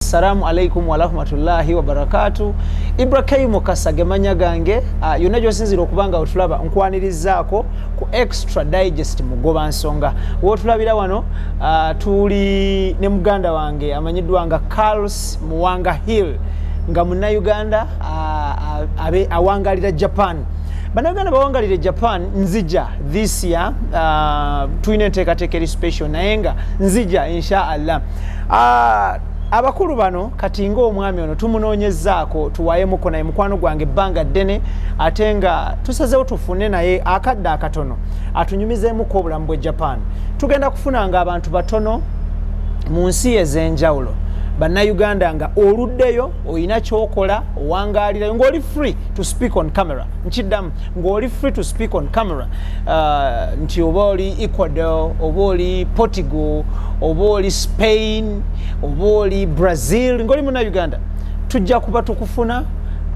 assalamu alaikum wa rahmatullahi wa barakatuh. Ibrahim Kasage manya gange yonna gy'osinzira okubanga otulaba nkwanirizaako ku Extra Digest Mugoba Nsonga. Wotulabira wano tuli ne muganda wange amanyiddwa nga Carlos Muwanga Hill nga munna Uganda awangalira Japan. Banaganda bawangalire Japan nzija this year tuine enteekateeka special naye nga nzija inshallah. Abakulu bano kati ng'omwami ono tumunoonyezaako tuwayemuko naye mukwano gwange ebbanga ddene ate nga tusazeewo tufune naye akadde akatono atunyumizeemuko obulamu bwe Japan. Tugenda kufunanga abantu batono mu nsi ez'enjawulo. Bannayuganda nga oluddeyo oyina kyokola owangalirayo ng'oli free to speak on camera. Nkiddamu ng'oli free to speak on camera. Nti oba oli Ecuador, oba oli Portugal, oba oli Spain, oba oli Brazil, ng'oli munnayuganda tujja kuba tukufuna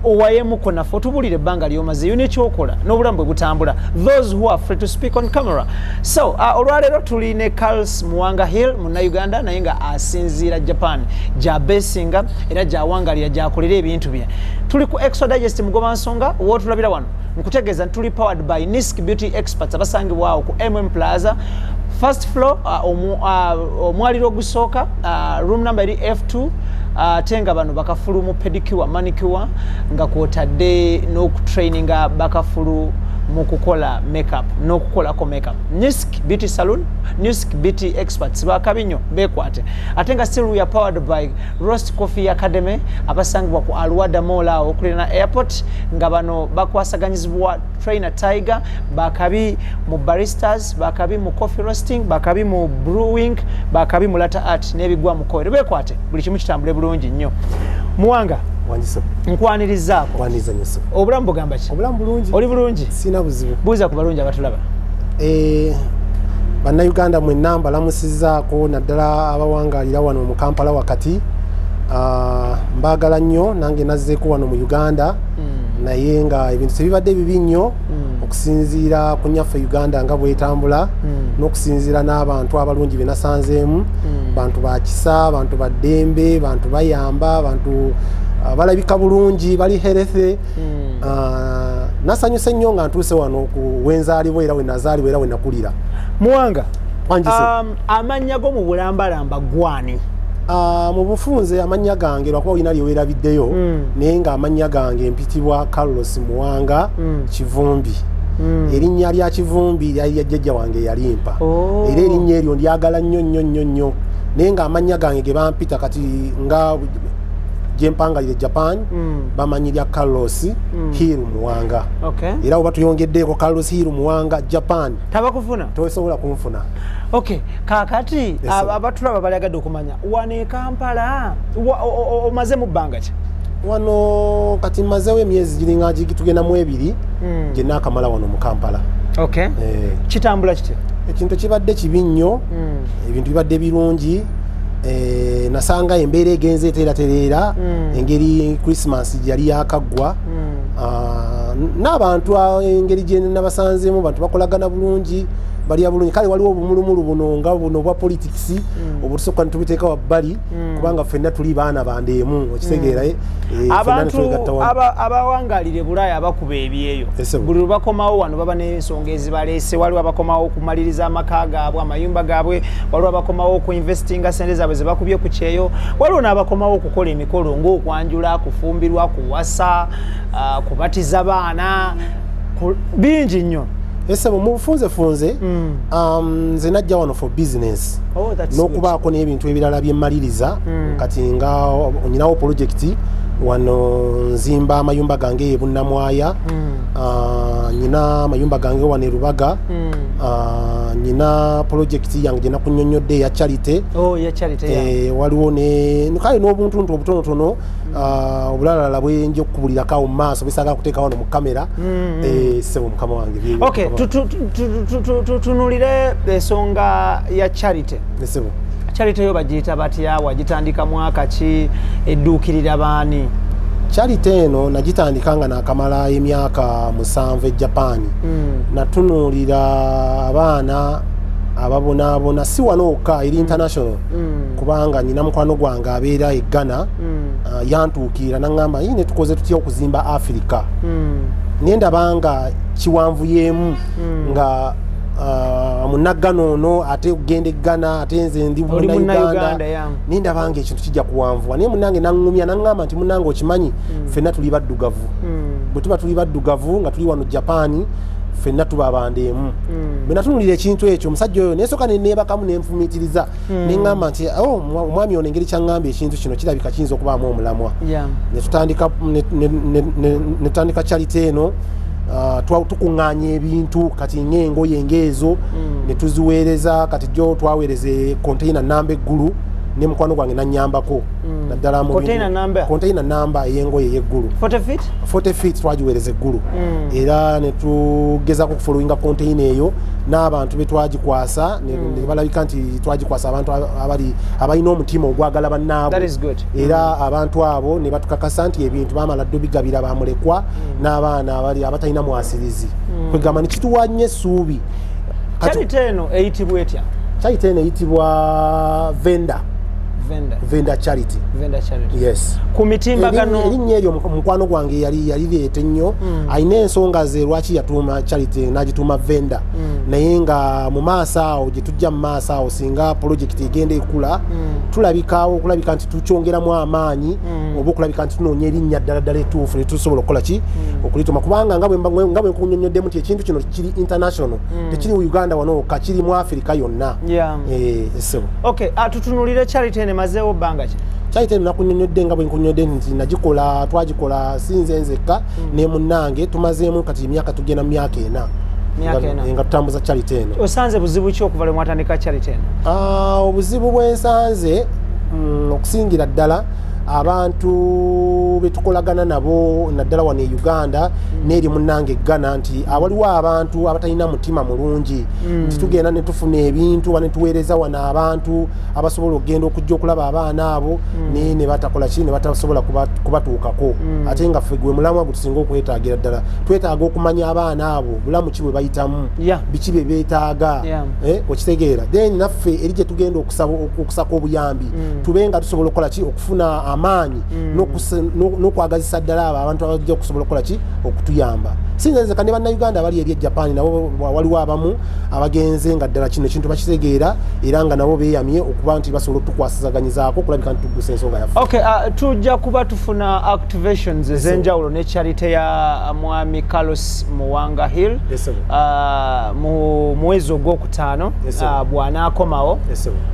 owayemuko naffe otubulire ebbanga ly'omaze yona ekyokola n'obulamu bwe butambula. Those who are free to speak on camera. So olwaleero tuli ne Carlos Muwanga Hill munnayuganda naye nga asinziira Japan gy'abeesinga era gy'awangalira gy'akolera ebintu bye. Tuli ku Extra Digest Mugoba Nsonga wootulabira wano nkutegeeza tuli powered by Nisk Beauty Experts abasangibwawo ku MM Plaza first floor omwaliro ogusooka room number eri F2. Tenga bano bakafulu mu pedicure manicure nga kwotadde n'okutraininga bakafulu mu kukola makeup n'okukolako makeup. Nisk Beauty Salon, Nisk Beauty Experts bakabinyo bekwate. Ate nga still we are powered by Roast Coffee Academy abasangibwa ku Alwada Mall awo okulina airport nga bano bakwasaganyizibwa Trainer Tiger bakabi mu baristas bakabi mu coffee roasting bakabi mu brewing bakabi mu latte art n'ebigwa mu koero bekwate buli kimu kitambule bulungi nnyo. Muwanga wanjisa nkwanirizaako kwaniza nyoso obulamu bugamba ki? Obulamu bulungi. Oli bulungi? Sina buzibu. Buuza ku balungi abatulaba. Bannayuganda mwenna mbalamusizaako naddala abawangalira wano mu Kampala wakati. Mbaagala nnyo nange nazzeeko wano mu Uganda naye nga ebintu tebibadde bibi nnyo okusinziira ku nnyaffe Uganda nga bwetambula n'okusinziira n'abantu abalungi be nasanzeemu. Bantu bakisa, bantu baddembe, bantu bayamba, bantu balabika bulungi bali healthy. Nasanyuse nnyo nga ntuuse wano ku wenzaalibwa era we nazaalibwa era we nakulira. Muwanga amannya go mu bulambalamba gwani? Mu bufunze amannya gange lwakuba olina lyeweerabiddeyo naye nga amannya gange mpitibwa Carlos Muwanga Kivumbi. Erinnya lya Kivumbi lyali lya jjajja wange yalimpa era erinnya eryo ndyagala nnyo nnyo nnyo nnyo naye nga amannya gange ge bampita kati nga gyempangalire Japan bamanyirya Carlos Hill Muwanga. Era oba tuyongeddeeko Carlos Hill Muwanga Japan tabakufuna tosobola kunfuna. Kakati abatulaba balagadde okumanya wano e Kampala omaze mu bbanga ki? Wano kati mazeewo emyezi giringa tugenda mu 2 gye naakamala wano mu Kampala. Kitambula kitya? Ekintu kibadde kibi nnyo, ebintu bibadde birungi. Nasanga embeera egenze eteeratereera engeri Christmas yali yakaggwa n'abantu engeri gye nabasanzeemu bantu bakolagana bulungi bali bulungi. Kale waliwo obumulumulu buno nga buno obwa politics obutusooka ntubiteeka wabbali kubanga ffenna tuli baana bandeemu okitegeera. Abantu abawangalire Bulaaya abakuba ebyeyo buli lubakomawo wano baba n'ensonga ezibaleese. Waliwo abakomawo okumaliriza amaka gaabwe amayumba gaabwe, waliwo abakomawo okuinvestinga sente zaabwe ze bakubye ku kyeyo, waliwo n'abakomawo okukola emikolo ng'okwanjula, kufumbirwa, kuwasa, kubatiza baana, bingi nnyo. Esebo mu bufunze nze najja wano for business n'okubaako n'ebintu ebirala bye mmaliriza kati nga onyinawo projekiti wano nzimba amayumba gange e Bunnamwaya, nyina amayumba gange wano e Rubaga, nyina projekiti yange gye nakunnyonnyodde eya charity. Waliwo kale n'obuntuntu obutonotono obulalala bwe nja okukubulirako mu maaso besaagala kuteeka wano mu kamera. Sebo mukama wange. Tutunulire ensonga ya charity. Sebo Charity yo bagiyita batya? Wagitandika mwaka ki? Edduukirira baani? Charity eno nagitandika nga nakamala emyaka 7 e Japan. Natunuulira abaana ababonaabona si wano wokka eri international kubanga nyina mukwano gwange abeera e Ghana yantuukira naŋŋamba ne tukoze tutya okuzimba Africa naye ndabanga kiwanvuyemu nga munaggana ono ate ogenda e Ghana ate nze ndi munnayuganda naye ndabanga ekintu kijja kuwanvuwa naye munnange naŋŋumya naŋŋamba nti munnange okimanyi ffenna tuli baddugavu bwe tuba tuli baddugavu nga tuli wano Japan ffenna tuba abandeemu bwe natunuulira ekintu ekyo omusajja oyo nesooka neebakamu nenfumiitiriza neŋŋamba nti omwami ono engeri kyaŋŋamba ekintu kino kirabika kiyinza okubaamu omulamwa netutandika charity eno tukuŋŋaanya ebintu kati ng'engoye ng'ezo ne tuziweereza kati jo twaweereza container namba eggulu ne mukwano gwange nannyambako naddala container namba ey'engoye ey'eggulu 40 feet twagiweereza eggulu era ne tugezaako okufollowinga container eyo n'abantu be twagikwasa ne balabika nti twagikwasa abantu abalina omutima ogwagala bannaabwe era abantu abo ne batukakasa nti ebintu baamala ddo bigabira bamulekwa n'abaana abatalina mwasirizi kwegamba ne kituwa nnyo essuubi. Charity eno eyitibwa etya? Charity eno eyitibwa Vendor Charity. Yes. Ku mitimbagano erinnya eryo mukwano gwange yali leete nnyo alina ensonga ze lwaki yatuuma Charity n'agituuma Vendor naye nga mu maaso awo gye tujja mu maaso awo singa pulojekiti egenda ekula okulabika nti tukyongeramu amaanyi oba okulabika nti tunoonya erinnya ddala ettuufu ne tusobola okukola ki okulituma kubanga nga bwe nkunnyonnyoddemu nti ekintu kino kiri international tekiri mu Uganda wano wokka kiri mu Africa yonna. Okay, tutunulire Charity mazeewo bbanga ki? Charity eno nakunnyonnyodde nga bwe nkunnyonnyodde nti twagikola sinze nzekka ne munnange tumazeemu kati emyaka tugenda mu myaka ena nga tutambuza Charity eno. Osanze buzibu ki okuva lwe mwatandika Charity eno? Obuzibu bwensanze okusingira ddala abantu betukolagana nabo naddala wano e Uganda n'eri munnange Ghana nti waliwo abantu abatalina mutima mulungi nti tugenda ne tufuna ebintu ne tuweereza wano abantu abasobola okugenda okujja okulaba abaana abo naye ne batakola ki ne batasobola kubatuukako ate nga ffe gwe mulamwa gwe tusinga okwetaagira ddala twetaaga okumanya abaana abo bulamu ki bwe bayitamu biki bye beetaaga okitegeera then naffe eri gye tugenda okusaka obuyambi tube nga tusobola okukola ki okufuna amaanyi n'okwagazisa ddala abo abantu abajja okusobola okukola ki okutuyamba. Sinzenzeka ne bannayuganda abali eri e Japan nabo waliwo abamu abagenze nga ddala kino ekintu bakitegeera era nga nabo beeyamye okuba nti basobola okutukwasizaganyizaako okulabika nti tuggusa ensonga yaffe. Okay, tujja kuba tufuna activations ez'enjawulo ne charity ya mwami Carlos Muwanga Hill mu mwezi ogwokutaano bw'anaakomawo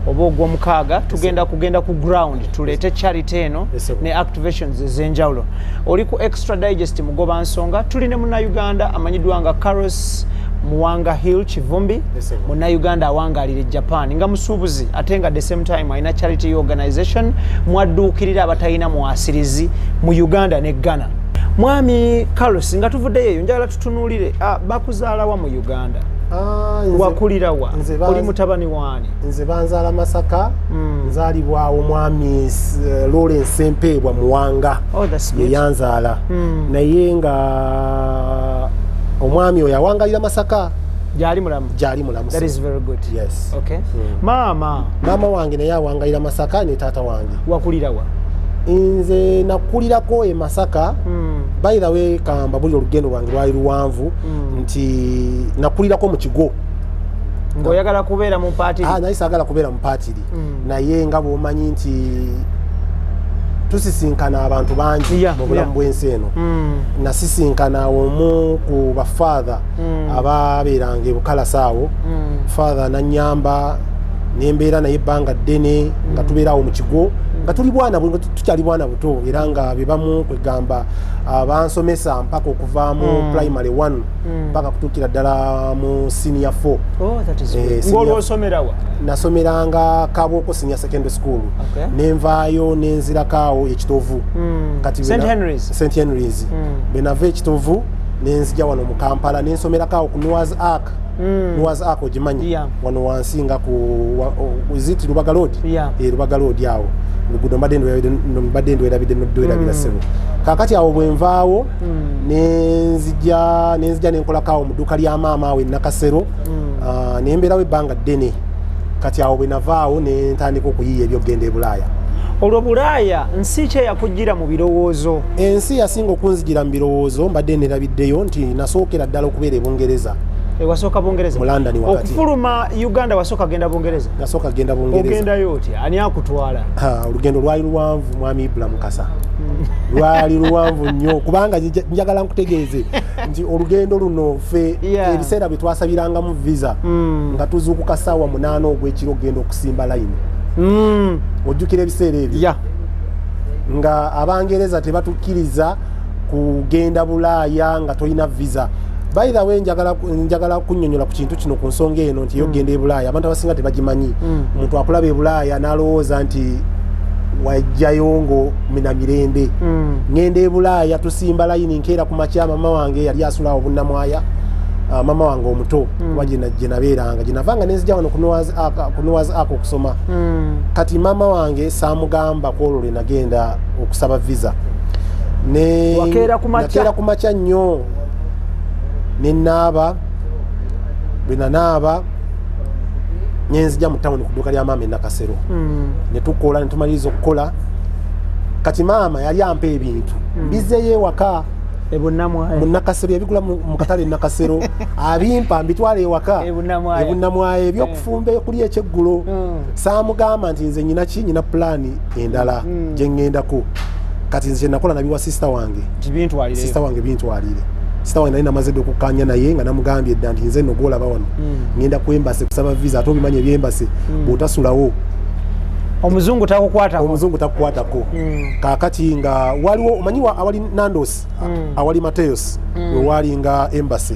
oba ogw'omukaaga kugenda ku ground tuleete charity eno ne activations ez'enjawulo. Oli ku Extra Digest mugoba nsonga tuli ne munnayuganda amanyiddwa nga Carlos Muwanga Hill Kivumbi munnayuganda awangalire Japan nga musuubuzi ate nga the same time alina charity organization mwadduukirira abatalina mwasirizi mu Uganda ne Ghana. Mwami Carlos nga tuvuddeyo eyo njagala tutunuulire bakuzaalawa mu Uganda wakulirawa oli mutabani waani? Nze banzaala Masaka nzaalibwawo mwami Lawrence Sempebwa Muwanga ye yanzaala naye nga omwami oyo awangalira Masaka gyali mulamu. That is very good. Yes. Okay. Maama wange naye awangalira Masaka ne taata wange. Wakulirawa? Nze nakulirako e Masaka. By the way kamba buli olugendo lwange lwali luwanvu nti nakulirako mu kigo. Ng'oyagala kubeera mu paatiri? Naye saagala kubeera mu paatiri naye nga bw'omanyi nti tusisinkana abantu bangi mu bulamu bw'ensi eno. Nasisinkana omu ku bafaatha ababeeranga e Bukalasa awo. Faatha nannyamba nembeera naye ebbanga ddene nga tubeerawo mu kigo nga tukyali bwana buto era nga bebamu kwegamba bansomesa mpaka okuva mu primary 1 mpaka kutuukira ddala mu senior 4. Ng'olwosomerawa? Nasomeranga Kaboko Senior Secondary School. Nenvaayo nenzirako ekitovu St Henry's. Benava ekitovu nenzija wano mu Kampala nensomerako ku Noah's Ark. Noah's Ark ogimanyi wano wansi nga ku ziti Lubaga Road. Lubaga Road awo luguudo mbadde ndwerabidde nodwerabira ssebo. Kaakati awo bwe nvaawo nenzija nenkolako awo mu dduuka lya maama awo e Nakasero nembeerawo ebbanga ddene kati awo bwe navaawo ne ntandika okuyiiya ebyokugenda e Bulaaya. Olwo Bulaaya nsi ki eyakujjira mu birowoozo? Ensi yasinga okunzijira mu birowoozo mbadde nerabiddeyo nti nasookera ddala okubeera e Bungereza. Wasooka Bungereza? Mu London wakati. Okufuluma Uganda wasooka genda Bungereza? Nasooka genda Bungereza. Ogendayo otya? Ani akutwala? Olugendo lwali luwanvu mwami Ibrahim Kasa. Lwali luwanvu nnyo kubanga njagala nkutegeeze nti olugendo luno ffe ebiseera bwe twasabirangamu visa nga tuzuukuka ssaawa 8 ogw'ekiro ogenda okusimba layini. Ojjukira ebiseera ebyo nga Abangereza tebatukkiriza kugenda Bulaaya nga tolina visa. By the way, njagala kunnyonnyola ku kintu kino ku nsonga eno nti yogenda e Bulaaya abantu abasinga tebagimanyi. Omuntu akulaba e Bulaaya n'alowooza nti wajjayo ngo mina mirembe. Ngenda e Bulaaya tusimba layini nkeera ku makya mama wange yali asula awo Bunnamwaya. Mama wange omuto kuba gye nabeeranga gye navanga nenzija wano kunowaza ako okusoma. Kati mama wange saamugamba ku olwo lwe nagenda okusaba visa. Wakeera ku makya nnyo. Nenaaba bwe nanaaba nyenzija mu town ku dduuka lya maama e Nakasero. Ne tukola ne tumaliriza okukola. Kati maama yali ampa ebintu mbizeeyo ewaka e Bunnamwaya. Mu Nakasero ebigula mu katale Nakasero abimpa mbitwala ewaka e Bunnamwaya ebyokufumba ekulya ekyeggulo. Saamugamba nti nze nyina pulaani endala gye ŋŋendako. Kati nze kye nakola nabiwa sister wange bintwalire. Sister wange nali namaze dde okukkaanya naye nga namugambye edda nti nze nno gw'olaba wano ngenda ku embasi kusaba visa ate obimanyi ebyembasi bw'otasulawo omuzungu takukwatako. Kaakati nga waliwo omanyi awali Nandos awali Mateus we waali nga embasi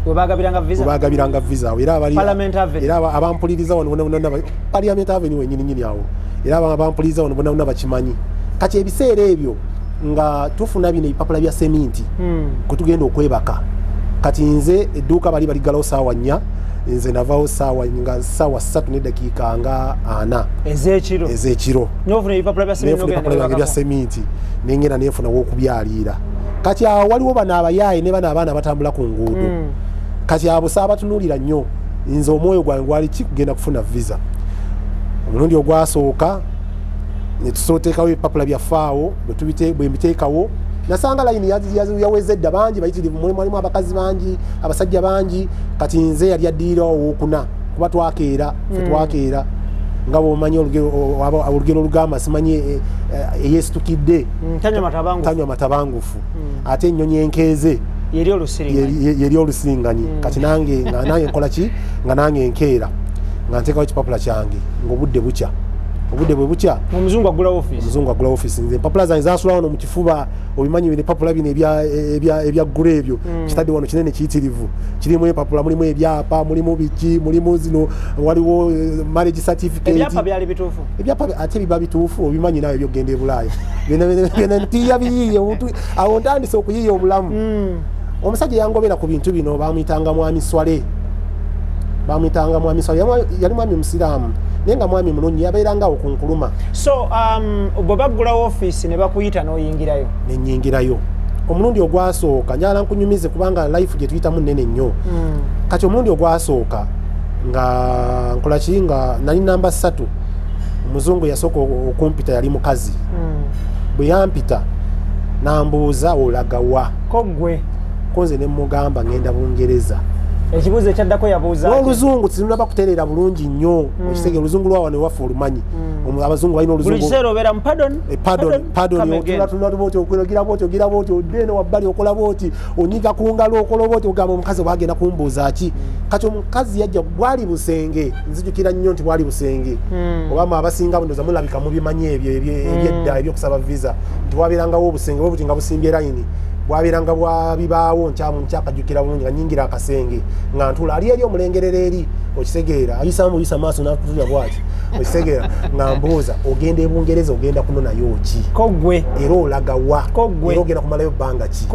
webagabiranga visa era abampuliriza wano Parliament Avenue wenyininyini awo era abampuliriza wano bonna bakimanyi. Kati ebiseera ebyo nga tufuna bino ebipapula bya seminti kutugenda okwebaka. Kati nze edduuka bali baligalawo ssaawa 4 nze navaawo ssaawa 3 n'eddakiika nga 4 ez'ekiro n'ofuna ebipapula bya seminti nengenda nenfuna w'okubyaliira. Kati awo waliwo bano abayaaye ne bano abaana abatambula ku nguudo. Kati abo saabatunuulira nnyo nze omwoyo gwange gwali kugenda kufuna visa. Omulundi ogwasooka ne tusootekawo ebipapula byafaawo bwe mbiteekawo nasanga layini yaweze edda bangi bayitirivu mulimu abakazi bangi abasajja bangi. Kati nze yali addiira owokuna kuba twakeera nga bwomanyi olugero olugamba simanyi eyeesitukidde tanywa matabangufu ate ennyonyi enkeeze yeri olusiringanyi. Kati nange nkola ki nga nange nkeera nga nteekawo ekipapula kyange ng'obudde bukya. Obudde bwe bukya omuzungu agula office nze empapula zange zasula wano mu kifuba obimanyi bino empapula bino ebya ggula ebyo kitadde wano kinene kiyitirivu kirimu empapula mulimu ebyapa mulimu biki mulimu zino waliwo marriage certificate. Ebyapa ate biba bituufu obimanyi nawe byogenda e Bulaaya byonna ntiya biyiiye awo ntandise okuyiiya obulamu. Omusajja yangobera ku bintu bino bamuyitanga Mwami Swale yali mwami musiraamu naye nga mwami mulungi yabeerangawo ku nkuluma. So bwe baggulawo office ne bakuyita n'oyingirayo? Nenyingirayo. Omulundi ogwasooka njagala nkunyumize kubanga life gye tuyitamu nnene nnyo. Kati omulundi ogwasooka nga nkola ki nga nali namba 3 omuzungu yasooka okumpita yali mukazi. Bwe yampita nambuuza olaga wa? Koggwe. Konze ne mugamba ngenda Bungereza. Ekibuuzo ekyaddako yabuuza oluzungu tinaba kutereera bulungi nnyo okisege oluzungu lwawa ne waffe olumanyi abazungu balina oluzungu buli kiseera obeera mu pardon ogira bwoti oddeeno wabbali okola bwoti onyiga ku ngalo okola bwoti ogamba omukazi bwagenda kumbuuza ki. Kati omukazi yajja bwali busenge nzijukira nnyo nti bwali busenge obama abasinga ndoza mulabika mu bimanyi ebyo ebyedda ebyokusaba visa nti wabeerangawo obusenge bwe buti nga busimbye layini bwabiranga bwabibaawo nkyakajjukira bulungi nga nyingira akasenge nga ntula ali eri omulengerera eri okitegeera ayisa maaso nakutulya bwati okitegeera nga mbuuza ogenda e Bungereza ogenda kunonayo ki era olaga wa era ogenda kumalayo bbanga ki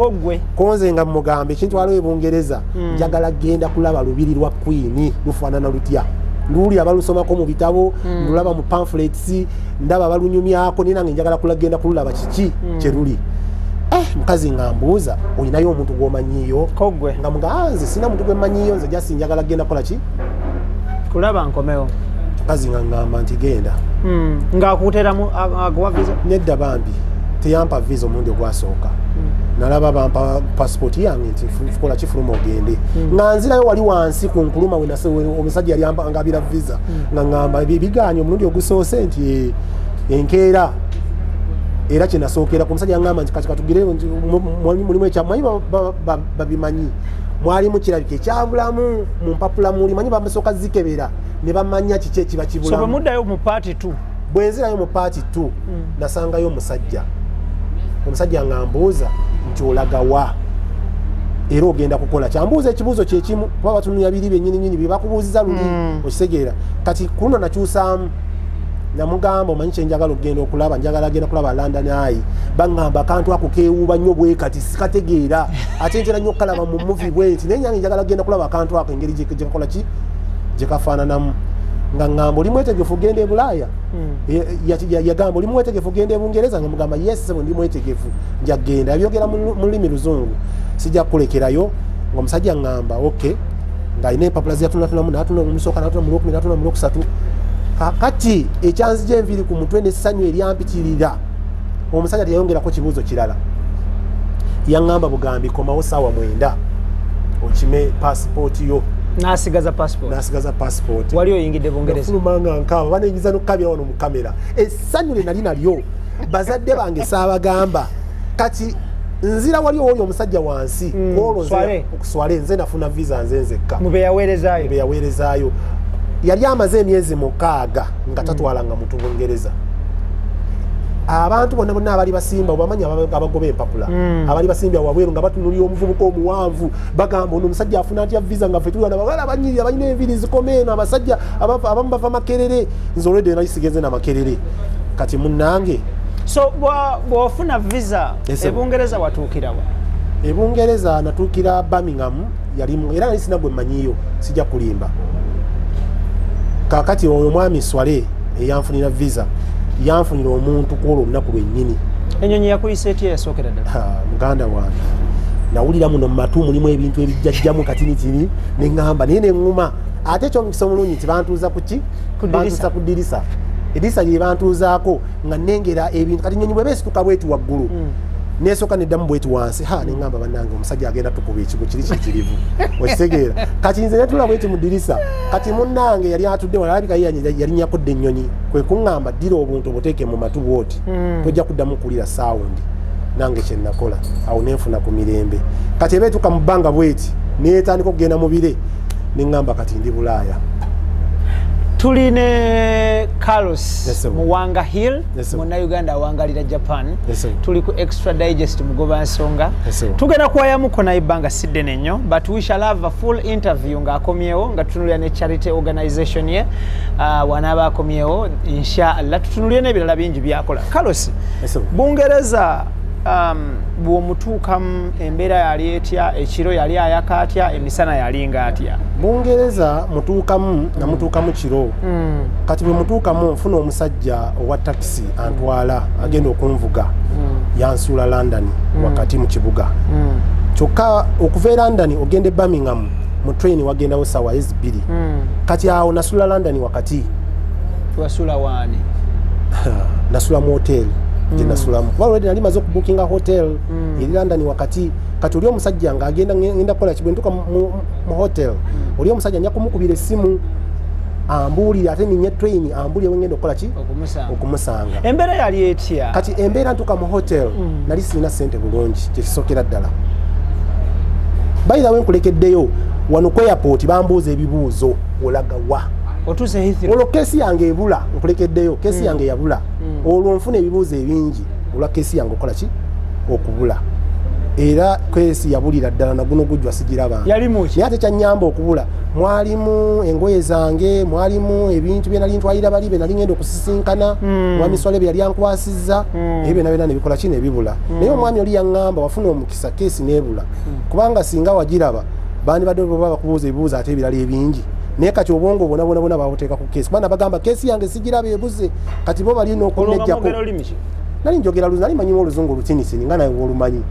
konze nga mugamba ekintu waliwo e Bungereza njagala genda kulaba lubiri lwa Queen lufaanana lutya luli abalusomako mu bitabo ndulaba mu pamphlets ndaba balunyumyako naye nange njagala genda kululaba kiki kyeruli. Mukazi ngambuuza olinayo omuntu gw'omanyiyo? Koggwe. Nga muganze sina muntu gwe mmanyiyo nze jasi njagala genda kola ki? Kulaba nkomewo. kazi ngamba nti genda ng'akuteramu aguwa visa nedda bambi teyampa visa omundi ogwasooka nalaba bampa passport yange nti fukola kifuluma ogende nga nzirayo wali wansi ku nkuluma omusajja yali angabira visa nga ngamba biganye omulundi ogusoose nti enkeera era kyenasookera ku musajja ngamba nti kati katugire mulimu ekyammanyi babimanyi mwalimu kirabika ekyabulamu mu mpapula muli manyi bamusooka zikebera ne bamanya kiki ekiba kibulamu so bwemuddayo mu paati 2 bwenzirayo mu paati 2 nasangayo omusajja ngambuuza nti olagawa era ogenda kukola kyambuuza ekibuuzo kyekimu kuba batunuya biri byennyininyini bye bakubuuziza luli okitegeera kati kuno nakyusaamu namugamba omanyi kyenjagala okugenda okulaba njagala agenda kulaba London Eye baŋŋamba akantu ako keewuuba nnyo bwe kati sikategeera ate ntera nnyo okalaba mu movie bwe nti naye nyange njagala agenda kulaba akantu ako engeri gyekakola ki gyekafaananamu nga ŋŋamba oli mwetegefu ogenda e Bulaaya yagamba oli mwetegefu ogenda e Bungereza nga mugamba yes sebo ndi mwetegefu nja genda yabyogera mu lulimi Luzungu sijja kukulekerayo ng'omusajja ŋŋamba okay ng'alina empapula ziyatunatunamu n'atuna omusooka n'atuna mu lwokubiri n'atuna mu lwokusatu kakati ekyanzija enviiri ku mutwe n'essanyu eryampitirira omusajja teyayongerako kibuuzo kirala yaŋŋamba bugambi komawo ssaawa 9 okime paasipooti yo n'asigaza passport wali oyingidde Bungereza fulumanga nkaba banenyiza n'okukabira wano mu kamera essanyu lye nali nalyo bazadde bange saabagamba kati nzira wali oli omusajja wansi okuswale nze nafuna visa nze nzekka mube yaweerezaayo yali amaze emyezi 6 nga tatwalanga muntu Bungereza abantu bonna abali basimba obamanyi abagoba empapula abali basimbya wabweru nga batunulira omuvubuka omuwanvu bagamba ono omusajja afuna atya visa nga fetulira nabagala abanyiri abalina enviiri zikomeeno abasajja abamu bava Makerere nze olwedde nayisigenze na Makerere kati munnange so bw'ofuna visa ebungereza watuukirawa ebungereza natuukira Birmingham era nali sina gwe mmanyiyo sijja kulimba kakati oyo mwami Swale eyanfunira visa yanfunira omuntu kwolwo olunaku lwennyini enyonyi yakuyisa etya yasookera ddala muganda wange nawulira muno mu matu mulimu ebintu ebijjajjamu katinitini ne ŋŋamba naye ne ŋŋuma ate ekyomukisa omulungi nti bantuuza bantuuza ku ddirisa eddirisa lye bantuuzaako nga nnengera ebintu kati nnyonyi bwe beesituka bweti waggulu nesooka neddamu bweti wansi ne ŋŋamba bannange omusajja agenda tukuba ekigo kiri kikirivu okitegeera kati nze netula bweti mu ddirisa kati munnange yali atudde walabika yali nyakodde ennyonyi kwe kuŋŋamba ddira obuntu obuteeke mu matu bwoti tojja kuddamu kuwulira saawundi nange kyennakola awo nenfuna ku mirembe kati ebeetuka mu bbanga bweti neetandika okugenda mu bire ne ŋŋamba kati ndi Bulaaya tuli ne Carlos Muwanga Hill Munnayuganda awangalira Japan tuli ku Extra Digest mugoba nsonga tugenda kuwayamuko naye ebbanga si ddene nnyo but we shall have a full interview ng'akomyewo nga tutunulira ne charity organization ye wanaaba akomyewo inshallah tutunulire n'ebirala bingi byakola Carlos Bungereza bw'omutuukamu embeera yali etya ekiro yali ayaka atya emisana yalinga atya Bungereza mutuukamu namutuukamu kiro kati bwe mutuukamu nfuna omusajja owa takisi antwala agenda okunvuga yansuula London wakati mu kibuga kyokka okuva e London ogenda e Birmingham mu train wagendawo ssaawa 2 kati awo nasuula London wakati wasula waani nasula mu hotel nasulamu kuba already nali maze okubukinga hotel eri London wakati kati oli omusajja nga ngenda kukola kibwentuka mu hotel oli omusajja nja kumukubira essimu ambuulire ate ninye train ambuulire wengenda okukola ki okumusanga embeera yali etya kati embeera ntuka mu hotel nali sirina ssente bulungi kyekisookera ddala by the way nkulekeddeyo wano ku airport bambuuza ebibuuzo olagawa otuuse Heathrow olwo keesi yange ebula nkulekeddeyo keesi yange yabula olwo nfuna ebibuuzo ebingi olwa keesi yange okola ki okubula era keesi yabulira ddala naguno gujjwa sigiraba naye ate kyanyamba okubula mwalimu engoye zange mwalimu ebintu bye nali ntwalira bali be nali ngenda okusisinkana mwami Swale bye yali ankwasizza ebyo byonna ne bikola ki ne bibula naye omwami oli yaŋŋamba wafuna omukisa keesi n'ebula kubanga singa wagiraba bandi badde baba bakubuuza ebibuuzo ate ebirala ebingi naye kati obwongo bwona babuteeka ku keesi kubanga bagamba keesi yange sigiraba ebuze kati bo bali n'okunejjako nali njogera nali manyi oluzungu lutinisini nga nawe olumanyi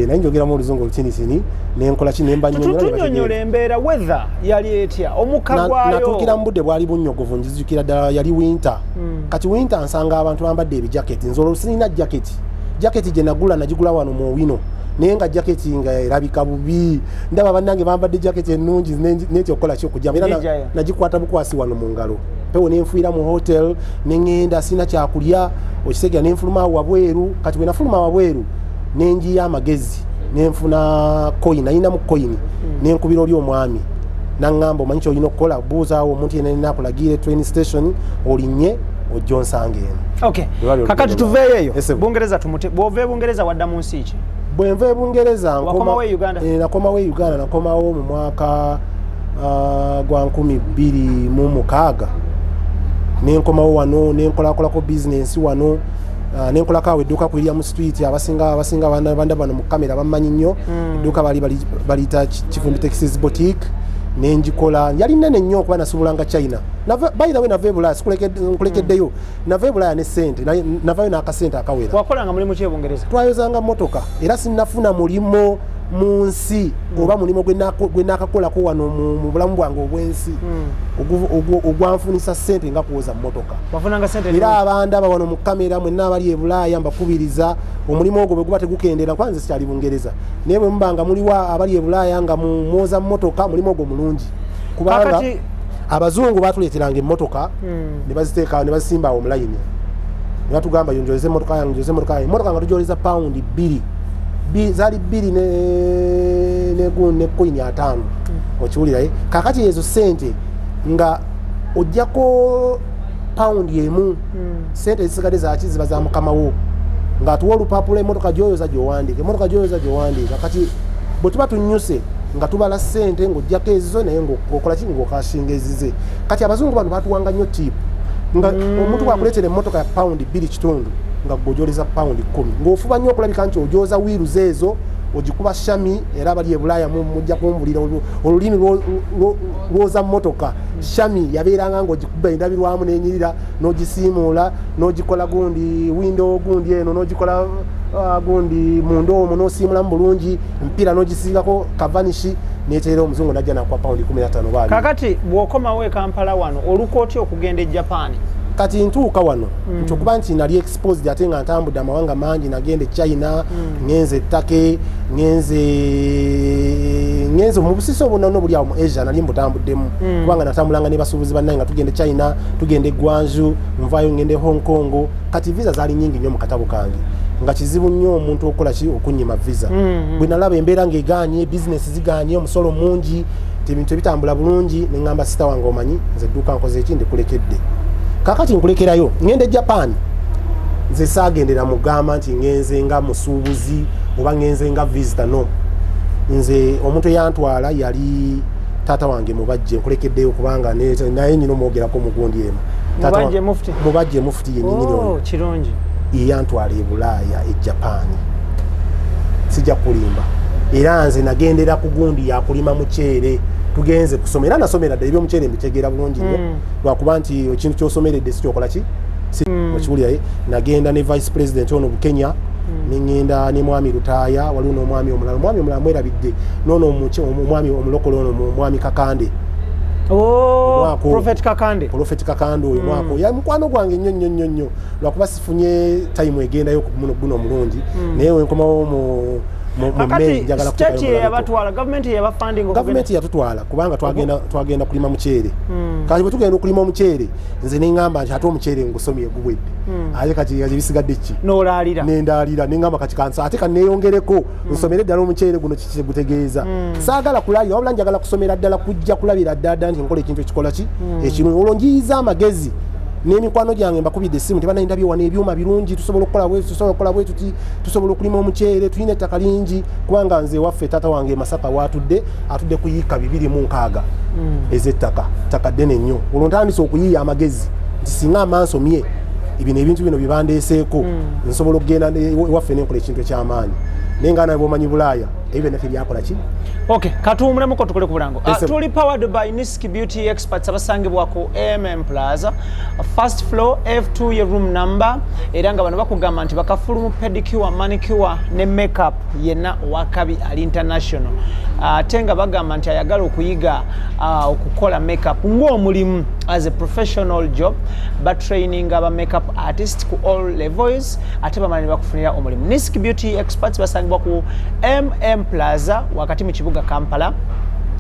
nali njogera mu oluzungu lutinisini nenkola ki nemba tunyonyola embeera weather yali etya omukka gwayo natuukira mu budde bwali bunnyogovu njizukira ddala yali winter kati winter nsanga abantu bambadde ebijaketi nze olwo sirina jaketi gye nagula nagigula wano mu Owino naye nga jaketi nga erabika bubi ndaba bannange bambadde jaketi ennungi netya okukola ki okujjamu era nagikwata bukwasi wano mu ngalo pewo nenfuira mu hotel neŋŋenda sina kyakulya okisegera nenfuluma wabweru kati bwe nafuluma wabweru nenjiya amagezi nenfuna coin nayinamu coin nenkubira oli omwami naŋŋamba omanyi kyolina okukola buuzaawo omuntu yena nakulagiire train station olinnye ojja onsange eno. Okay, kakati tuveeyo eyo Bungereza bw'ova Bungereza wadda mu nsi ki? Bwe nva Bungereza wakomawo e Uganda? Nakomawo e Uganda, nakomawo mu mwaka gwa 2006 nenkomawo wano nenkolakolako bizinensi wano nenkolako awo edduuka kulya mu street abasinga banda bano mu kamera bamanyi nnyo edduuka baliyita Kivumbi Texas Boutique nenjikola yali nene nnyo okuba nasubulanga China by the way nava ebulaya nkulekeddeyo nava ebulaya ne sente navayo n'akasente akawera. Wakolanga mulimu ki e Bungereza? Twayozanga motoka era sinnafuna mulimo mu nsi oba mulimo gwe nakakolako wano mu bulamu bwange obwensi ogwanfunisa sente nga kuwoza motoka era abandaba wano mu kamera mwenna abali e Bulaaya mbakubiriza omulimu ogwo bwe guba tegukendera kwanza sikyali Bungereza naye bwe mubanga muliwa abali e Bulaaya nga mwoza motoka mulimu ogwo mulungi kubanga abazungu batuleeteranga emmotoka ne baziteeka ne bazisimba awo mulayini ne batugamba yonjoleze emmotoka yange emmotoka nga tujoleza paundi 2 zali 2 ne coin 5 okiwuliraye kakati ezo sente nga ojjako paundi emu sente zisigadde zaki ziba za mukamawo nga atuwa olupapula emmotoka gyoyoza gyowandiika kati bwe tuba tunyuse nga tubala sente ng'ojjako ezizo naye ng'okola ki ng'okashinga ezize kati abazungu bano batuwanga nnyo tipu nga omuntu bwakuleetera emmotoka ya paundi 2.5 nga gwojoleza paundi 10 ng'ofuba nnyo okulabika nti ojoza wiiruze ezo ogikuba shami era abali e Bulaaya mujja kumbulira olulimi lwoza mmotoka shami yabeeranga ng'ogikuba endabirwamu n'enyirira n'ogisiimuula n'ogikola gundi windo gundi eno n'ogikola gundi munda omwo n'osiimulamu bulungi mpira n'ogisiigako kavanishi neeteera omuzungu najja nakuwa paundi 15 baali. Kakati bw'okomawo e Kampala wano oluka otya okugenda e Japan? Kati ntuuka wano nti okuba nti nali exposed ate nga ntambudde amawanga mangi nagenda China ngenze ettake ngenze mu busiso bonna buli awo mu Asia nali mbutambuddemu kubanga natambulanga ne basuubuzi bannaye nga tugende China tugende Guangzhou nvaayo ngende Hong Kong kati visa zaali nyingi nnyo mu katabo kange nga kizibu nnyo omuntu okola ki okunyima visa bwe nalaba embeera ng'egaanye bizinesi zigaanye omusolo mungi ebintu ebitambula bulungi ne ŋŋamba sita wange omanyi nze edduuka nkoze eki ndikulekedde kakati nkulekerayo ngende Japan nze saagendera mugamba nti ngenze nga musuubuzi oba ngenze nga visitor no nze omuntu eyantwala yali taata wange mubajje nkulekeddeyo kubanga naye nyina omwogerako mugundi emu mubajje mufti yennyini kirungi eyantwala e Bulaaya e Japan sijja kulimba era nze nagendera ku gundi yakulima muceere tugenze kusoma era nasomera ddala ebyomuceere mbitegeera bulungi nnyo lwakuba nti ekintu kyosomeredde si kyokola ki okiwuliraye nagenda ne vice president ono Bukenya neŋŋenda ne mwami Lutaaya waliwo n'omwami omulala omwami omulala mwerabidde noono omwami omulokole ono mwami Kakande Prophet Kakande oyo mwaka oyo mukwano gwange nnyo lwakuba sifunye time egendayo guno omulungi naye wenkomawo mu gavumenti yatutwala kubanga twagenda kulima muceere kati bwe tugenda okulima omuceere nze neŋŋamba nti ate omuceere ngusomye gubwedde ate kati bisigadde ki nendaalira neŋŋamba kati kansa ate kaneeyongereko nsomere ddala omuceere guno kiki gutegeeza saagala kulaalira wabula njagala kusomera ddala kujja kulabira ddala nti nkola ekintu ekikola ki ekirungi olwo njiyiza amagezi n'emikwano gyange mbakubidde essimu tebanayindabye wano ebyuma birungi tusobola okukola bwe tuti tusobola okulima omuceere tulina ettaka lingi kubanga nze waffe taata wange Masaka atudde ku yiika 206 ez'ettaka ttaka ddene nnyo olwo ntandise okuyiiya amagezi nti singa amansomye ebintu bino bye bandeeseeko nsobola okugenda waffe nenkola ekintu eky'amaanyi naye nga nabo omanyi Bulaaya ebyo naffe byakola ki. Okay, katuwumulemu tukole ku bulango. Tuli powered by Niski Beauty Experts abasangibwa ku MM Plaza, first floor F2 ye room number. Era nga bano bakugamba nti bakafulumu pedicure, manicure ne makeup yenna wakabi ali international. Tenga bagamba nti ayagala okuyiga okukola makeup ng'omulimu as a professional job, but training aba makeup artist ku all levels ate bamala ne bakufunira omulimu. Niski Beauty Experts basangibwa ku MM Plaza wakati mu kibuga Kampala,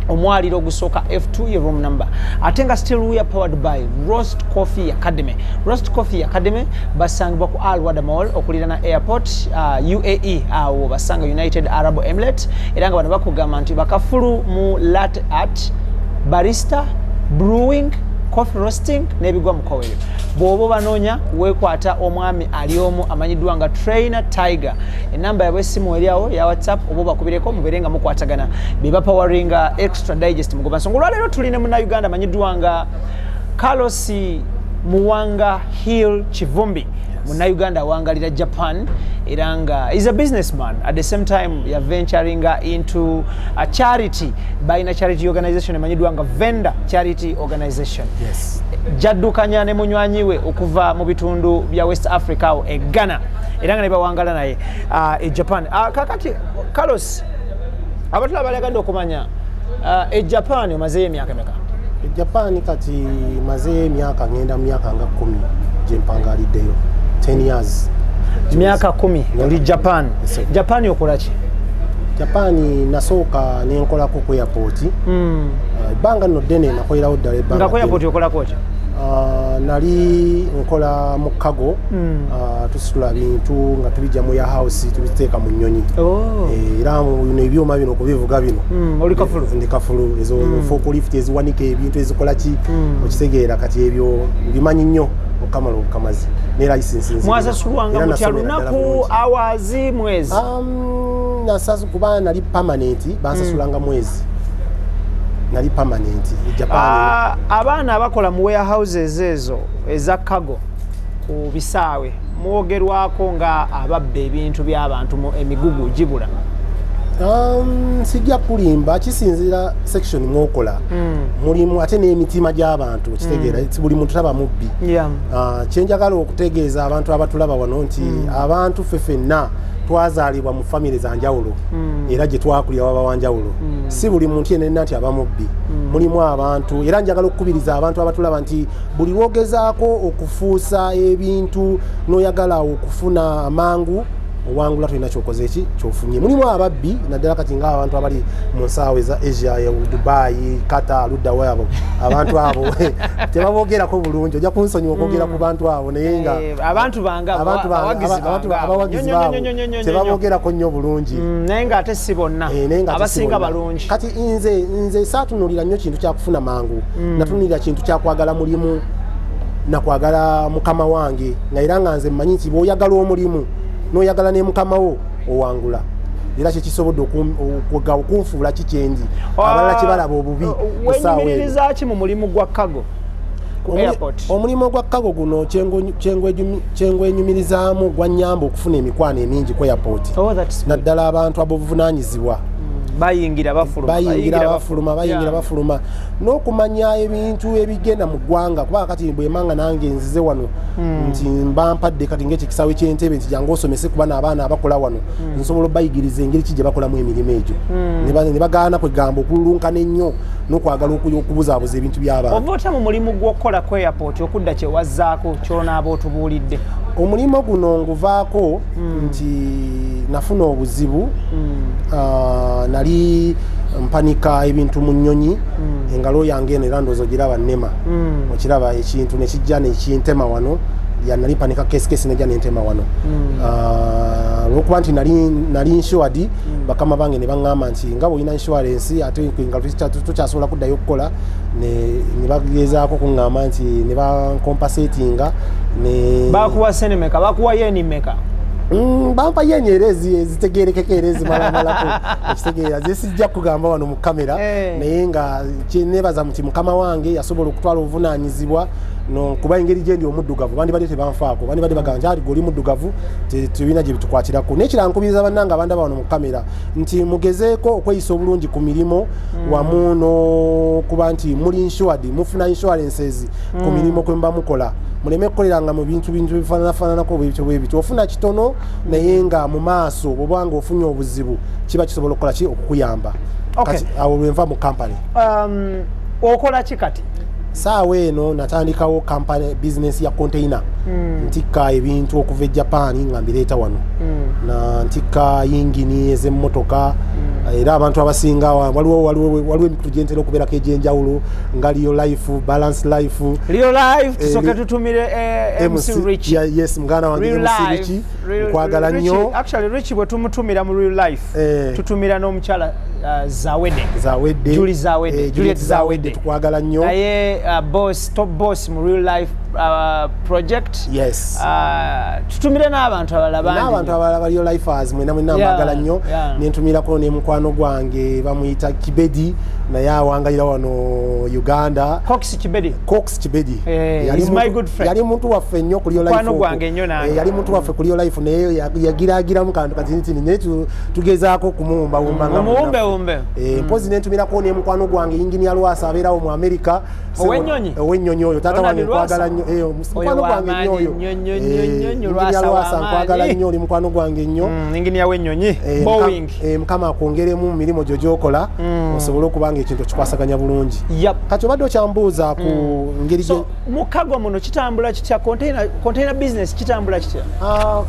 omwaliro ogusooka F2 ye room number. Ate nga still we are powered by Roast Coffee Academy. Roast Coffee Academy basangibwa ku Al Wada Mall okulirana airport UAE awo basanga United Arab Emirates. Era nga bano bakugamba nti bakafulu mu latte art, barista, brewing, coffee roasting n'ebigwa mu kawere. Bw'oba banoonya weekwata omwami ali omu amanyiddwa nga Trainer Tiger. Enamba yabwe essimu eriawo ya WhatsApp oba bakubireko mubeere nga mukwatagana be bapawaringa extra digest mugoba nsonga. Olwaleero tuli ne Munnayuganda amanyiddwa nga Carlos Muwanga Hill Kivumbi. Munnayuganda awangalira Japan era nga is a businessman at the same time ya venturing into a charity by a charity organization emanyiddwa nga Vendor Charity Organization. Yes. Jaddukanya ne munywanyiwe okuva mu bitundu bya West Africa awo e Ghana era nga ne bawangala naye e Japan. Kakati Carlos abatula balaganda okumanya e Japan omazeeyo emyaka emeka? E Japan kati mazeeyo emyaka ngenda mu myaka nga 10 gye mpangaliddeyo. 10 years. Miaka 10 oli Japan. Yes, Japan okola ki? Japan nasooka nenkolako ku airport. Banga no dene nakolerawo ddala ebbanga. Nga ku airport okolako ki? Nali nkola mu cargo. Tusitula bintu nga tubijja mu ya house tubiteeka mu nnyonyi. Era bino ebyuma bino kubivuga bino. Oli kafulu? Ndi kafulu ezo forklift eziwanika ebintu ezikola ki okitegeera kati ebyo bimanyi nnyo okamala okamazi ne license nzi. Mwasasulwanga mutya lunaku awazi mwezi? Nasasu kuba nali permanent bansasulanga mwezi. Nali permanent Japan. Abaana abakola mu warehouses ezo eza cargo ku bisaawe mwogerwako nga ababba ebintu by'abantu mu emigugu gibula. Sijja kulimba kisinzira section mwokola. Mulimu ate n'emitima gy'abantu kitegeera buli muntu taba mubbi. Kyenjagala okutegeeza abantu abatulaba wano nti abantu ffenna twazaalibwa mu family za njawulo era gye twakulira waba wanjawulo. Si buli muntu yenna nti aba mubbi. Mulimu abantu era njagala okukubiriza abantu abatulaba nti buli lwogezaako okufuusa ebintu n'oyagala okufuna amangu owangula tulina kyokoze eki kyofunye. Mulimu ababbi naddala kati nga abantu abali mu nsaawe za Asia ya Dubai, Qatar, ludda wabo abantu abo tebaboogerako bulungi. Ojja kunsonyiwa okwogera ku bantu abo naye nga abantu banga abawagizi baabo tebaboogerako nnyo bulungi naye nga ate si bonna abasinga balungi. Kati nze saatunulira nnyo kintu kyakufuna mangu, natunulira kintu kyakwagala mulimu nakwagala mukama wange nga era nga nze mmanyi nti bw'oyagala omulimu n'oyagala ne mukama wo owangula. Era kyekisobodde okunfuula kikyendi abalala kibalaba obubi wenyumiririza ki mu mulimu gwa cargo ku airport? Omulimu gwa cargo guno kyengwenyumirizaamu gwannyamba okufuna emikwano emingi ku airport. Naddala abantu abobuvunaanyizibwa bayingira bafuluma n'okumanya ebintu ebigenda mu ggwanga kuba kati bwemanga nange nzize wano nti mbampadde kati ng'ekisaawe ky'entebe nti jangu osomese kuba n'abaana abakola wano nsobola obayigiriza engeri ki gye bakolamu emirimu egyo ne bagaana kwegamba okululunkana ennyo n'okwagala okubuzaabuza ebintu by'abantu. Ova otya mu mulimu gw'okukola ku airport okudda kye wazzaako ky'onaaba otubuulidde? Omulimu guno nguvaako nti nafuna obuzibu. Nali mpanika ebintu mu nnyonyi engalo yange eno era ndowooza ogiraba nnema okiraba ekintu nekijja nekintema wano nali mpanika kesikesi nejja nentema wano olwokuba nti nali insured. Bakama bange ne baŋŋamba nti nga bw'olina insurance ate nga tukyasobola kuddayo okukola ne bagezaako kuŋŋamba nti ne bankompasatinga. Bakuwa senemeka bakuwa yeni meka? Bampa yenyerezi ezitegerekeko era ezimalamalako ekitegeera zesijja kugamba wano mu kamera naye nga nebaza muti mukama wange yasobola okutwala obuvunaanyizibwa no kuba engeri gyendi omuddugavu bandi badde tebanfaako bandi badde bagamba nti ali goli muddugavu tebina gye bitukwatirako nekira nkubiriza bannanga abandi abano mu kamera nti mugezeeko okweyisa obulungi ku mirimo wamu n'okuba nti muli insured mufuna insurances ku mirimo kwe mba mukola muleme kukoleranga mu bintu bifaananafaananako bwebityo ofuna kitono naye nga mu maaso bwobanga ofunye obuzibu kiba kisobola okukola ki okukuyamba kati awo lwenva mu kampany okola ki kati saawa eno natandikawo kampany business ya container ntikka ebintu okuva e Japan nga mbireeta wano na ntikka yingini ez'emmotoka era abantu abasinga waliwo emikutu gyentera okubeerako egy'enjawulo nga Rio Life, Balance Life, tusoke tutumire MC Rich. Yes, muganda wange MC Rich nkwagala nnyo. Actually Rich bwe tumutumira mu Real Life tutumira n'omukyala Zawedde Juliet Zawedde tukwagala nnyo naye top boss mu Real Life project. Yes. Tutumire n'abantu abalala Real Lifers mwena mbagala nnyo nentumirako ne mukwano gwange bamuyita Kibedi naye awangayira wano Uganda. Cox Kibedi. He's my good friend. Yali muntu waffe nnyo ku Real Life. Yali muntu waffe ku Real Life naye yagiragiramu kantu kati ne tugezaako kumuwumba nga mpozi nentumirako ne mukwano gwange Engineer Lwasa abeerawo mu America. Ow'ennyonyi oyo taata wange nkwagala nnyo mukwano gwange nnyo oyo Engineer Lwasa nkwagala nnyo oli mukwano gwange nnyo Engineer w'ennyonyi Boeing mukama akwongeremu mu mirimo gyo gy'okola osobole okubanga ekintu kikwasaganya bulungi kati obadde okyambuuza ku ngeri mukagwa muno kitambula kitya container business kitambula kitya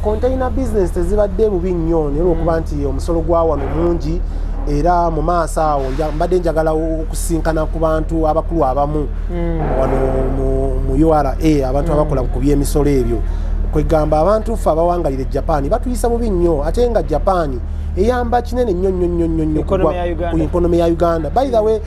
container business tezibadde bubi nnyo naye olwokuba nti omusolo gwa wano mungi era mu maaso awo mbadde njagala okusinkana ku bantu abakulu abamu wano mu URA abantu abakola ku by'emisolo ebyo kwegamba abantu ffe abawangalira Japan batuyisa bubi nnyo ate nga Japan eyamba kinene nnyo ku ikonomi ya Uganda. By the way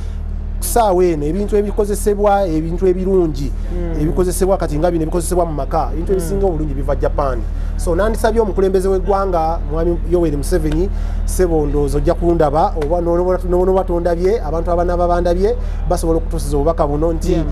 saawa eno ebintu ebikozesebwa ebintu ebirungi ebikozesebwa kati nga bino ebikozesebwa mu maka ebintu ebisinga obulungi biva Japan. So nandisabye omukulembeze w'eggwanga mwami Yoweri Museveni sebo ndowooza ojja kundaba oba n'obatondabye abantu abanaba bandabye basobola okutuusiza obubaka buno nti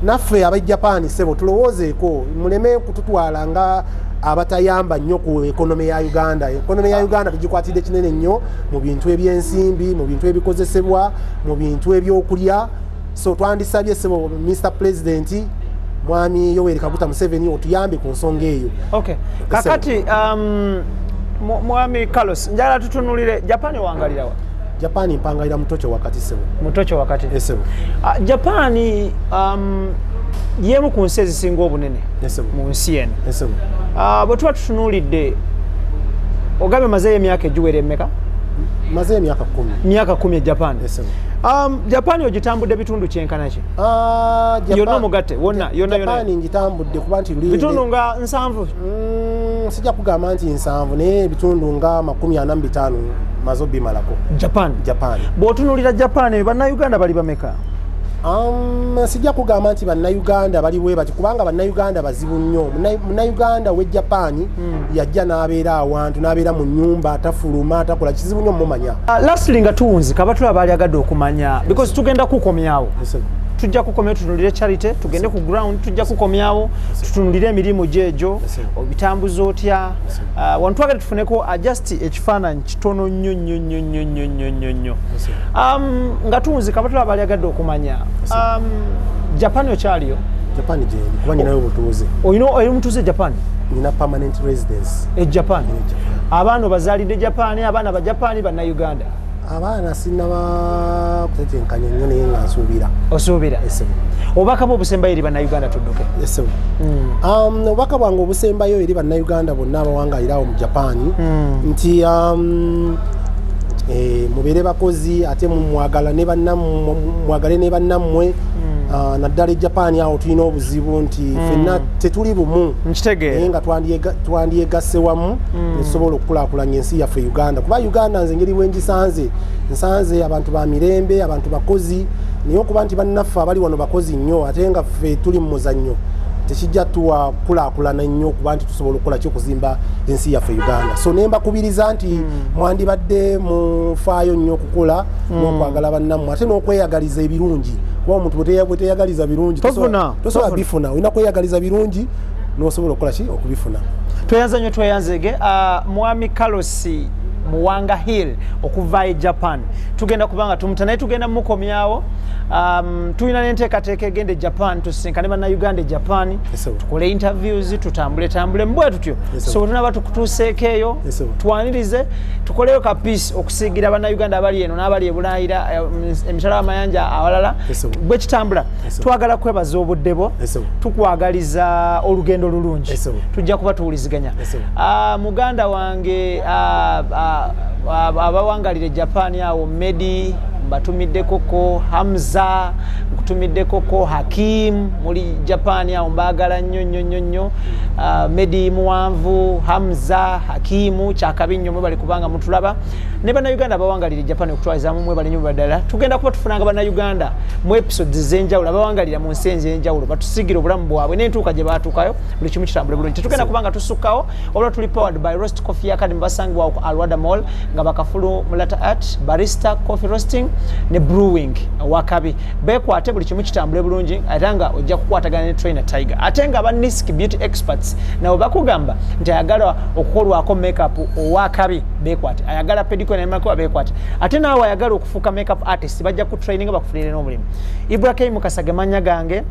naffe aba Japan sebo tulowoozeeko muleme kututwala nga abatayamba nnyo ku ekonomi ya Uganda. Ekonomi ya Uganda tugikwatidde kinene nnyo mu bintu eby'ensimbi, mu bintu ebikozesebwa, mu bintu ebyokulya. So twandisabye sebo Mr. President mwami Yoweri Kaguta Museveni otuyambe ku nsonga eyo. Okay. Kakati mwami Carlos njala tutunulire Japan wangalirawa. Japan mpangalira mutocho wakati sebo. Mutocho wakati. Esebo. Japan yemu ku nsi ezisinga obunene mu nsi eno. Esebo. Bwe tuba tutunulidde ogambe mazeeyo emyaka egiwera emmeka? Mazeeyo emyaka 10. Myaka 10 Japan. Esebo. Japan ogitambudde bitundu kyenkana ki? Yonna mugatte wonna yonna. Japan ngitambudde kuba nti luli bitundu nga 7. Sijja kugamba nti 7 naye bitundu nga 45 mazo bimalako. Japan. Bw'otunulira Japan bannayuganda bali bameka? Sijja kugamba nti bannayuganda bali bwe bati kubanga bannayuganda bazibu nnyo. Munnayuganda we Japan yajja n'abeera awantu n'abeera mu nnyumba tafuluma takola kizibu nnyo mumanya. Lastly nga tuwunzika abatula baali agadde okumanya because tugenda kukomyawo. Tujja kukomyawo tutunulire charity tugende ku ground tujja kukomyawo tutunulire emirimu gyejo obitambuza otya wantu twagala tufuneko adjust ekifaananyi kitono nnyo nga tuwunzika abatula baali agadde okumanya Japan okyaliyo? Japan gyendi kuba nyinayo obutuuze. Oyina mutuuze Japan? Nina permanent residence Japan. Abaana bazaalidde Japan abaana ba Japan bannayuganda? Abaana sinaba kutetenkanya nnyo naye nga nsuubira. Osuubira? Esebo. Obubaka bwo obusembayo eri bannayuganda tudduke? Esebo. Obubaka bwange obusembayo eri bannayuganda bonna abawangalirawo mu Japan nti mubeere bakozi ate mwagale ne bannammwe naddala Japan awo tulina obuzibu nti ffenna tetuli bumu naye nga twandyegasse wamu netusobola okukulaakulanya ensi yaffe Uganda kuba Uganda nze ngeri nsanze abantu ba mirembe abantu bakozi naye okuba nti bannaffe abali wano bakozi nnyo ate nga ffe tuli mu muzannyo tekijja tuwa kulaakulana nnyo kuba nti tusobola okukola ki okuzimba ensi yaffe Uganda. So nemba kubiriza nti mwandibadde mufaayo nnyo okukola n'okwagala bannammwe ate n'okweyagaliza ebirungi kuba omuntu bwe teyagaliza birungi tosobola bifuna olina kweyagaliza birungi n'osobola okukola ki okubifuna. Tweyanza nnyo tweyanzege Mwami Carlos Muwanga Hill okuva e Japan tugenda kubanga tumuta naye tugenda mukomyawo tulina n'enteekateeka egenda e Japan tusinkane bannayuganda e Japan tukole interviews tutambule mbwe tutyo so tunaba tukutuuseeko eyo twanirize tukoleyo ka peace okusiigira bannayuganda abali eno n'abali e Bulayira emitala w'amayanja awalala bwe kitambula twagala kwebaza obudde bwo tukwagaliza olugendo lulungi tujja kuba tuwuliziganya muganda wange abawangalire Japan awo Medi mbatumiddeko ko Hamza nkutumiddeko ko Hakim muri Japan awo mbagala nnyo Medi muwanvu Hamza Hakimu kyakabinyo mwe bali kubanga mutulaba ne bannayuganda abawangalire Japan okutwaliza mwe bali nnyo badala tugenda kuba tufunanga bannayuganda mu episodes z'enjawulo abawangalira mu nsi ez'enjawulo batusigira obulamu bwabwe n'entuuka gye baatuukayo buli kimu kitambule bulungi tetugenda kubanga tusukkawo olwo tuli powered by Roast Coffee Academy basangibwa ku Alwada Mall nga bakafulu Mulata Art Barista Coffee Roasting ne Brewing wakabi bekwate buli kimu kitambule bulungi ate nga ojja kukwatagana ne trainer Tiger ate nga Nisk Beauty Experts nabo bakugamba nti ayagala okukolwako makeup owakabi bekwate ayagala pedicure ne manicure bekwate ate naawe ayagala okufuuka makeup artist bajja ku training bakufulire n'omulimu. Ibrahim Kasage manya gange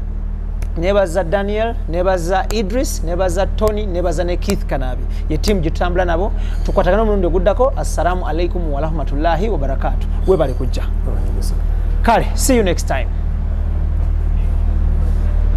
nebaza Daniel nebaza Idris nebaza Tony nebaza ne Keith Kanabi ye team gitambula nabo tukwatagana omulundi oguddako. Assalamu alaikum wa rahmatullahi wa barakatuh. We bali kujja kale see you next time.